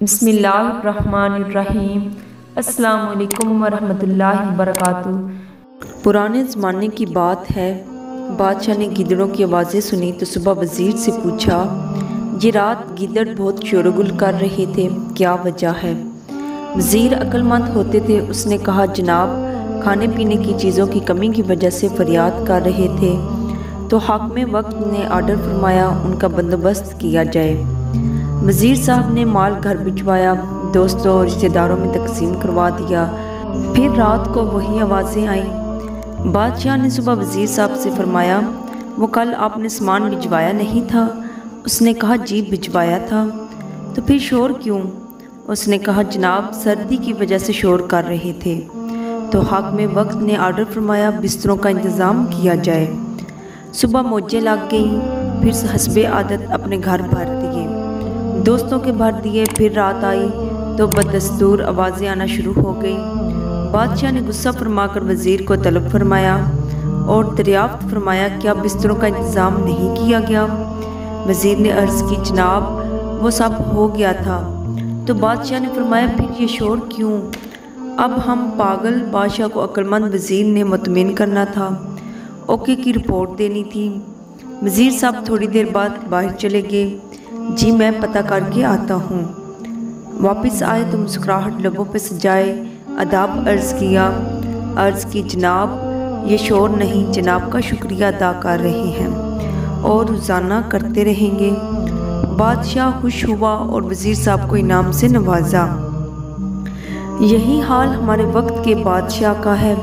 بسم اللہ الرحمن الرحیم۔ السلام علیکم ورحمۃ اللہ وبرکاتہ۔ پرانے زمانے کی بات ہے، بادشاہ نے گیدڑوں کی آوازیں سنی تو صبح وزیر سے پوچھا، یہ رات گیدڑ بہت شور و گل کر رہے تھے، کیا وجہ ہے؟ وزیر عقل مند ہوتے تھے، اس نے کہا، جناب کھانے پینے کی چیزوں کی کمی کی وجہ سے فریاد کر رہے تھے تو حاکم وقت نے آرڈر فرمایا ان کا بندوبست کیا جائے۔ وزیر صاحب نے مال گھر بھجوایا، دوستوں اور رشتہ داروں میں تقسیم کروا دیا۔ پھر رات کو وہی آوازیں آئیں۔ بادشاہ نے صبح وزیر صاحب سے فرمایا، وہ کل آپ نے سامان بھجوایا نہیں تھا؟ اس نے کہا، جی بھجوایا تھا۔ تو پھر شور کیوں؟ اس نے کہا، جناب سردی کی وجہ سے شور کر رہے تھے۔ تو حاکم وقت نے آرڈر فرمایا بستروں کا انتظام کیا جائے۔ صبح موجیں لگ گئیں، پھر حسب عادت اپنے گھر بھر دیے، دوستوں کے بھر دیے۔ پھر رات آئی تو بدستور آوازیں آنا شروع ہو گئیں۔ بادشاہ نے غصہ فرما کر وزیر کو طلب فرمایا اور دریافت فرمایا، کیا بستروں کا انتظام نہیں کیا گیا؟ وزیر نے عرض کی، جناب وہ سب ہو گیا تھا۔ تو بادشاہ نے فرمایا، پھر یہ شور کیوں؟ اب ہم پاگل بادشاہ کو عقل مند وزیر نے مطمئن کرنا تھا، اوکے کی رپورٹ دینی تھی۔ وزیر صاحب تھوڑی دیر بعد باہر چلے گئے۔ جی میں پتہ کر کے آتا ہوں۔ واپس آئے تو مسکراہٹ لبوں پہ سجائے اداب عرض کی، جناب یہ شور نہیں، جناب کا شکریہ ادا کر رہے ہیں اور روزانہ کرتے رہیں گے۔ بادشاہ خوش ہوا اور وزیر صاحب کو انعام سے نوازا۔ یہی حال ہمارے وقت کے بادشاہ کا ہے۔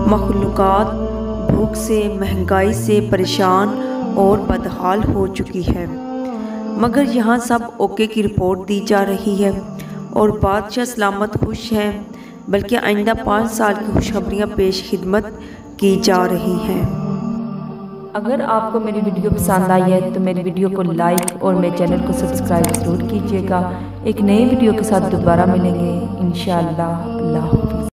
مخلوقات بھوک سے، مہنگائی سے پریشان اور بدحال ہو چکی ہے، مگر یہاں سب اوکے کی رپورٹ دی جا رہی ہے اور بادشاہ سلامت خوش ہیں، بلکہ آئندہ 5 سال کی خوشخبریاں پیش خدمت کی جا رہی ہیں۔ اگر آپ کو میری ویڈیو پسند آئی ہے تو میری ویڈیو کو لائک اور میرے چینل کو سبسکرائب ضرور کیجیے گا۔ ایک نئے ویڈیو کے ساتھ دوبارہ ملیں گے انشاءاللہ۔ اللہ حافظ۔